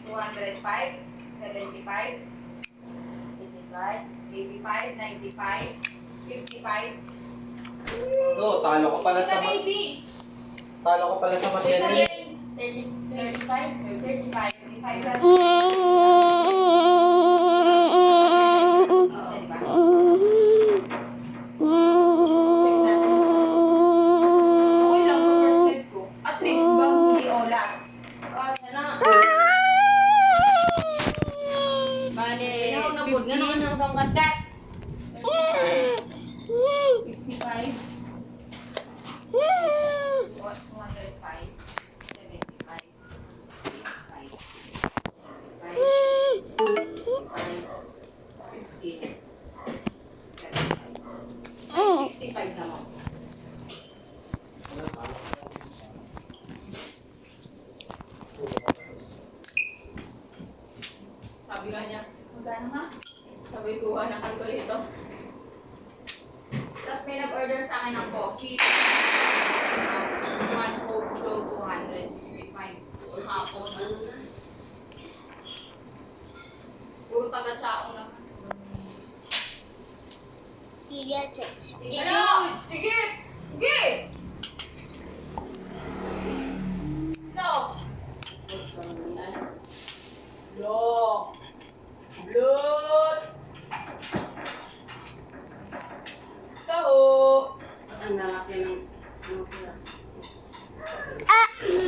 205, 75, 85, 85, 95, 55. Oo, talo ko pala sa Talo ko pala sa material. 35, 35, 35 plus. Sabi nga niya, magkano nga? Sabi ko, ng kalkulito. Tapos may nag-order sa akin ng coffee. 1 Coke Flow 265. Hapon. Puro taga-tsao lang. Sige! Sige! Sige!